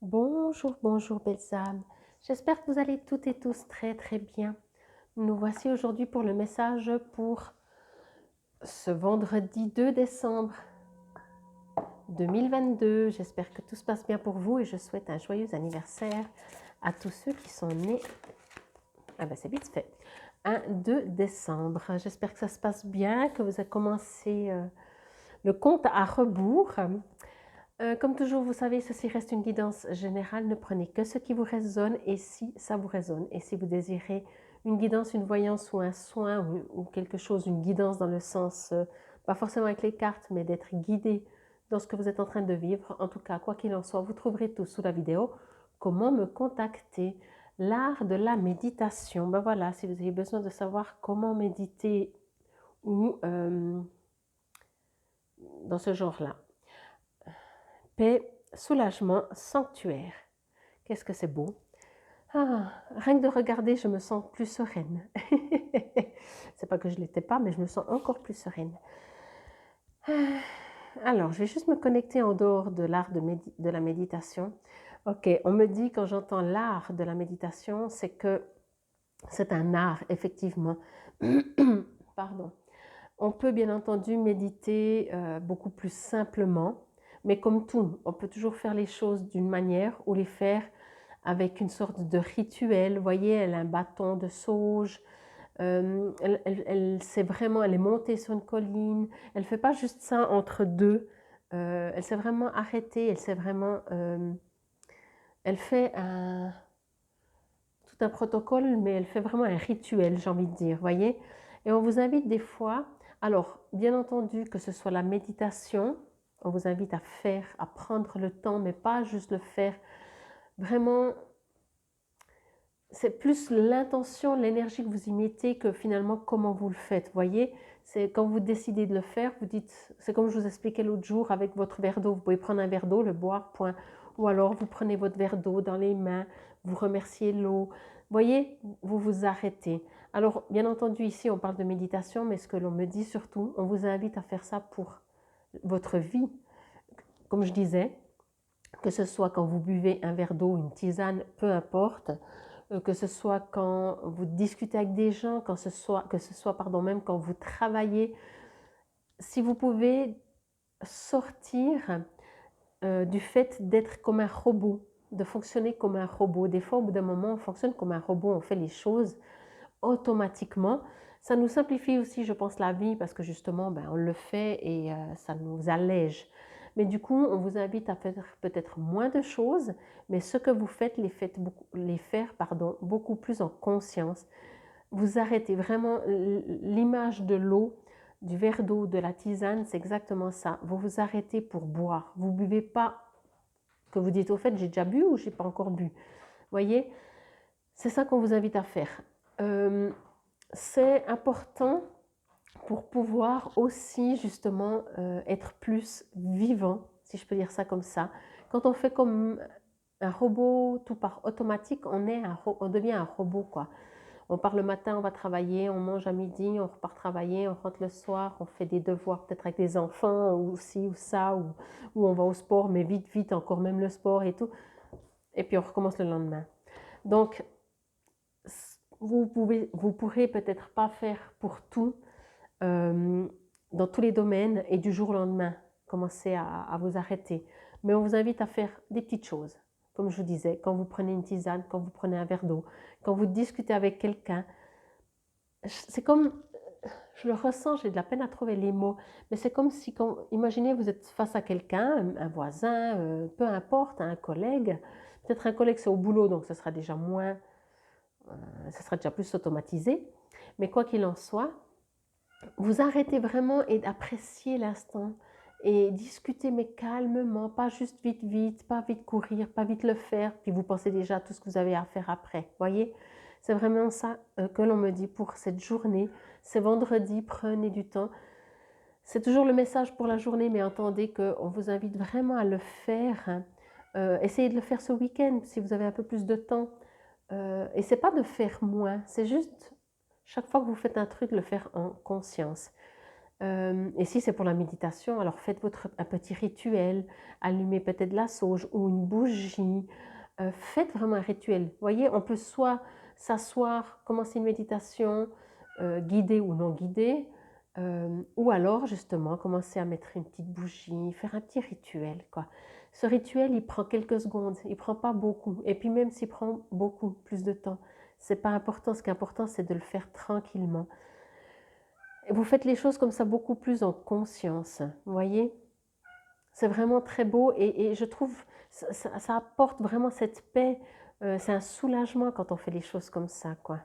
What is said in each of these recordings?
Bonjour, bonjour belles âmes. J'espère que vous allez toutes et tous très très bien. Nous voici aujourd'hui pour le message pour ce vendredi 2 décembre 2022. J'espère que tout se passe bien pour vous et je souhaite un joyeux anniversaire à tous ceux qui sont nés. Ah ben c'est vite fait. Un 2 décembre. J'espère que ça se passe bien, que vous avez commencé le compte à rebours. Comme toujours, vous savez, ceci reste une guidance générale. Ne prenez que ce qui vous résonne et si ça vous résonne. Et si vous désirez une guidance, une voyance ou un soin ou quelque chose, une guidance dans le sens, pas forcément avec les cartes, mais d'être guidé dans ce que vous êtes en train de vivre. En tout cas, quoi qu'il en soit, vous trouverez tout sous la vidéo. Comment me contacter? L'art de la méditation. Ben voilà, si vous avez besoin de savoir comment méditer ou dans ce genre-là. Paix, soulagement, sanctuaire. Qu'est-ce que c'est beau. Ah, rien que de regarder, je me sens plus sereine. C'est pas que je l'étais pas, mais je me sens encore plus sereine. Alors, je vais juste me connecter en dehors de l'art de la méditation. Ok, on me dit quand j'entends l'art de la méditation, c'est que c'est un art, effectivement. Pardon. On peut bien entendu méditer beaucoup plus simplement, mais comme tout, on peut toujours faire les choses d'une manière ou les faire avec une sorte de rituel. Vous voyez, elle a un bâton de sauge, elle est montée sur une colline, elle ne fait pas juste ça entre deux, elle s'est vraiment arrêtée, elle fait tout un protocole, mais elle fait vraiment un rituel, j'ai envie de dire, voyez. Et on vous invite des fois, alors bien entendu que ce soit la méditation, on vous invite à faire, à prendre le temps, mais pas juste le faire. Vraiment, c'est plus l'intention, l'énergie que vous y mettez que finalement comment vous le faites, voyez. C'est quand vous décidez de le faire, vous dites, c'est comme je vous expliquais l'autre jour avec votre verre d'eau, vous pouvez prendre un verre d'eau, le boire, point. Ou alors vous prenez votre verre d'eau dans les mains, vous remerciez l'eau. Voyez, vous vous arrêtez. Alors, bien entendu, ici, on parle de méditation, mais ce que l'on me dit surtout, on vous invite à faire ça pour votre vie. Comme je disais, que ce soit quand vous buvez un verre d'eau, une tisane, peu importe, que ce soit quand vous discutez avec des gens, que ce soit même quand vous travaillez, si vous pouvez sortir du fait d'être comme un robot, de fonctionner comme un robot. Des fois, au bout d'un moment, on fonctionne comme un robot, on fait les choses automatiquement. Ça nous simplifie aussi, je pense, la vie parce que justement, on le fait et ça nous allège. Mais du coup, on vous invite à faire peut-être moins de choses, mais ce que vous faites, les faire beaucoup plus en conscience. Vous arrêtez vraiment l'image de l'eau, du verre d'eau, de la tisane, c'est exactement ça. Vous vous arrêtez pour boire. Vous ne buvez pas que vous dites au fait j'ai déjà bu ou j'ai pas encore bu. Voyez, c'est ça qu'on vous invite à faire. C'est important pour pouvoir aussi justement être plus vivant, si je peux dire ça comme ça. Quand on fait comme un robot tout par automatique, on devient un robot quoi. On part le matin, on va travailler, on mange à midi, on repart travailler, on rentre le soir, on fait des devoirs peut-être avec des enfants ou ci ou ça, ou on va au sport, mais vite, vite, encore même le sport et tout. Et puis on recommence le lendemain. Donc, vous pourrez peut-être pas faire pour tout, dans tous les domaines et du jour au lendemain, commencer à vous arrêter. Mais on vous invite à faire des petites choses. Comme je vous disais, quand vous prenez une tisane, quand vous prenez un verre d'eau, quand vous discutez avec quelqu'un, c'est comme, je le ressens, j'ai de la peine à trouver les mots, mais c'est comme si, imaginez, vous êtes face à quelqu'un, un voisin, peu importe, un collègue, peut-être un collègue c'est au boulot, donc ce sera déjà moins, ce sera déjà plus automatisé, mais quoi qu'il en soit, vous arrêtez vraiment et appréciez l'instant et discutez mais calmement, pas juste vite vite, pas vite courir, pas vite le faire, puis vous pensez déjà à tout ce que vous avez à faire après, voyez. C'est vraiment ça que l'on me dit pour cette journée. C'est vendredi, prenez du temps. C'est toujours le message pour la journée, mais entendez qu'on vous invite vraiment à le faire. Hein. Essayez de le faire ce week-end si vous avez un peu plus de temps. Et c'est pas de faire moins, c'est juste chaque fois que vous faites un truc, le faire en conscience. Et si c'est pour la méditation, alors faites un petit rituel, allumez peut-être de la sauge ou une bougie, faites vraiment un rituel. Vous voyez, on peut soit s'asseoir, commencer une méditation, guidée ou non guidée, ou alors justement commencer à mettre une petite bougie, faire un petit rituel, quoi. Ce rituel, il prend quelques secondes, il prend pas beaucoup. Et puis même s'il prend beaucoup plus de temps, c'est pas important. Ce qui est important, c'est de le faire tranquillement. Et vous faites les choses comme ça beaucoup plus en conscience, vous voyez? C'est vraiment très beau et je trouve ça apporte vraiment cette paix, c'est un soulagement quand on fait les choses comme ça, quoi.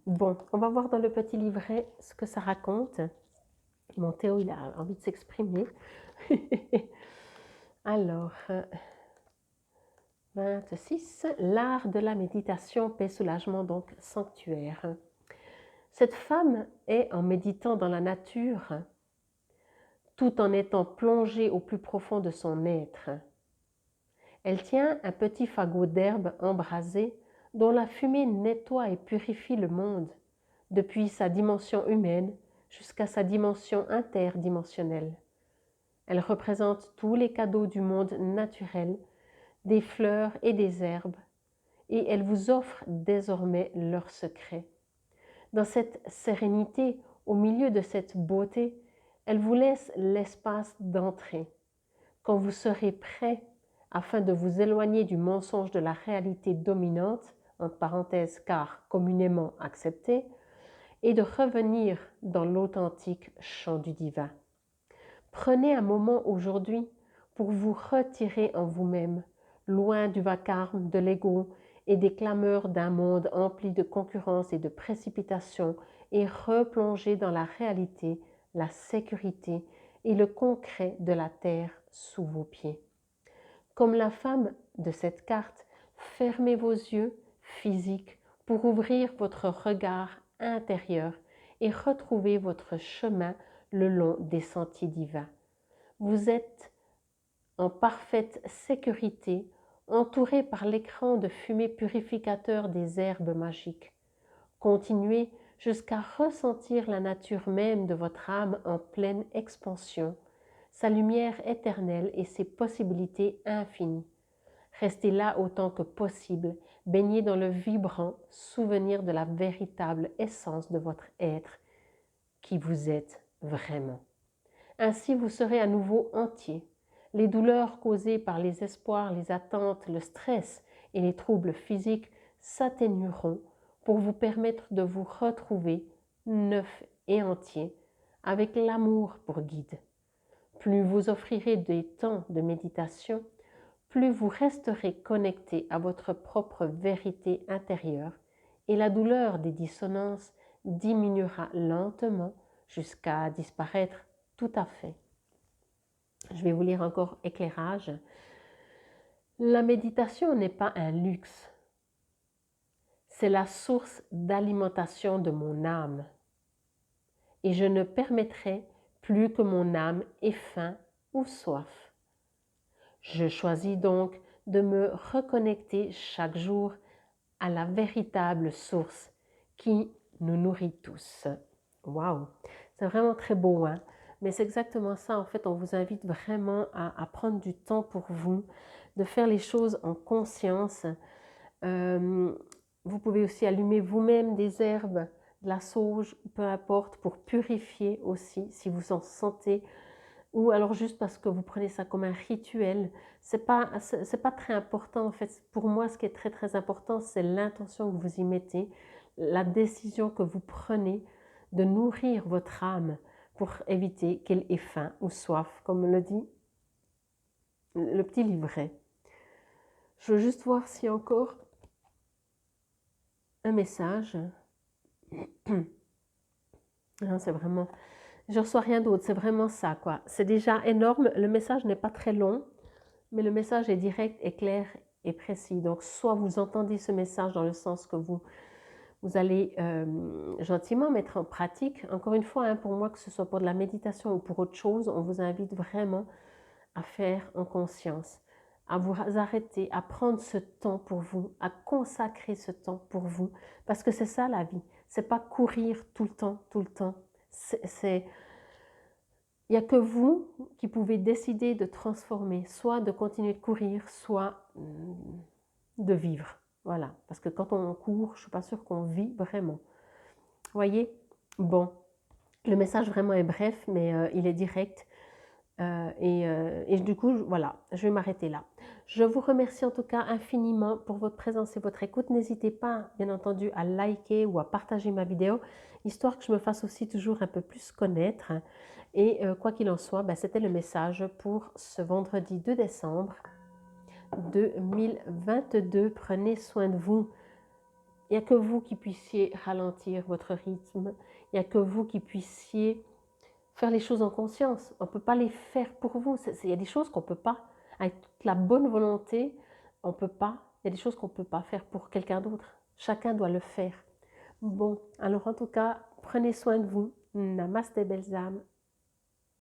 Bon, on va voir dans le petit livret ce que ça raconte. Mon Théo, il a envie de s'exprimer. Alors, 26, l'art de la méditation, paix, soulagement, donc sanctuaire. Cette femme est, en méditant dans la nature, tout en étant plongée au plus profond de son être. Elle tient un petit fagot d'herbe embrasée dont la fumée nettoie et purifie le monde, depuis sa dimension humaine jusqu'à sa dimension interdimensionnelle. Elle représente tous les cadeaux du monde naturel, des fleurs et des herbes, et elle vous offre désormais leurs secrets. Dans cette sérénité, au milieu de cette beauté, elle vous laisse l'espace d'entrer. Quand vous serez prêt, afin de vous éloigner du mensonge de la réalité dominante, entre parenthèses car communément acceptée, et de revenir dans l'authentique chant du divin. Prenez un moment aujourd'hui pour vous retirer en vous-même, loin du vacarme de l'ego et des clameurs d'un monde empli de concurrence et de précipitation, et replonger dans la réalité, la sécurité et le concret de la terre sous vos pieds. Comme la femme de cette carte, fermez vos yeux physiques pour ouvrir votre regard intérieur et retrouver votre chemin le long des sentiers divins. Vous êtes en parfaite sécurité, entouré par l'écran de fumée purificateur des herbes magiques. Continuez jusqu'à ressentir la nature même de votre âme en pleine expansion, sa lumière éternelle et ses possibilités infinies. Restez là autant que possible, baignez dans le vibrant souvenir de la véritable essence de votre être, qui vous êtes vraiment. Ainsi, vous serez à nouveau entier. Les douleurs causées par les espoirs, les attentes, le stress et les troubles physiques s'atténueront pour vous permettre de vous retrouver neuf et entier, avec l'amour pour guide. Plus vous offrirez des temps de méditation, plus vous resterez connecté à votre propre vérité intérieure et la douleur des dissonances diminuera lentement jusqu'à disparaître tout à fait. Je vais vous lire encore éclairage. La méditation n'est pas un luxe, c'est la source d'alimentation de mon âme. Et je ne permettrai plus que mon âme ait faim ou soif. Je choisis donc de me reconnecter chaque jour à la véritable source qui nous nourrit tous. Waouh, c'est vraiment très beau, hein? Mais c'est exactement ça, en fait, on vous invite vraiment à prendre du temps pour vous, de faire les choses en conscience. Vous pouvez aussi allumer vous-même des herbes, de la sauge, peu importe, pour purifier aussi, si vous en sentez, ou alors juste parce que vous prenez ça comme un rituel. C'est pas très important, en fait. Pour moi, ce qui est très très important, c'est l'intention que vous y mettez, la décision que vous prenez de nourrir votre âme pour éviter qu'elle ait faim ou soif, comme le dit le petit livret. Je veux juste voir s'il y a encore un message. Non, c'est vraiment... Je ne reçois rien d'autre, c'est vraiment ça, quoi. C'est déjà énorme. Le message n'est pas très long, mais le message est direct et clair et précis. Donc, soit vous entendez ce message dans le sens que vous allez gentiment mettre en pratique. Encore une fois, hein, pour moi, que ce soit pour de la méditation ou pour autre chose, on vous invite vraiment à faire en conscience, à vous arrêter, à prendre ce temps pour vous, à consacrer ce temps pour vous, parce que c'est ça la vie. C'est pas courir tout le temps, tout le temps. Il n'y a que vous qui pouvez décider de transformer, soit de continuer de courir, soit de vivre. Voilà, parce que quand on court, je ne suis pas sûre qu'on vit vraiment. Vous voyez? Bon, le message vraiment est bref, mais il est direct. Et du coup, voilà, je vais m'arrêter là. Je vous remercie en tout cas infiniment pour votre présence et votre écoute. N'hésitez pas, bien entendu, à liker ou à partager ma vidéo, histoire que je me fasse aussi toujours un peu plus connaître. Et quoi qu'il en soit, ben, c'était le message pour ce vendredi 2 décembre 2022. Prenez soin de vous. Il n'y a que vous qui puissiez ralentir votre rythme. Il n'y a que vous qui puissiez faire les choses en conscience. On ne peut pas les faire pour vous. Il y a des choses qu'on ne peut pas, avec toute la bonne volonté, on ne peut pas. Il y a des choses qu'on ne peut pas faire pour quelqu'un d'autre. Chacun doit le faire. Bon, alors en tout cas, prenez soin de vous. Namasté, belles âmes.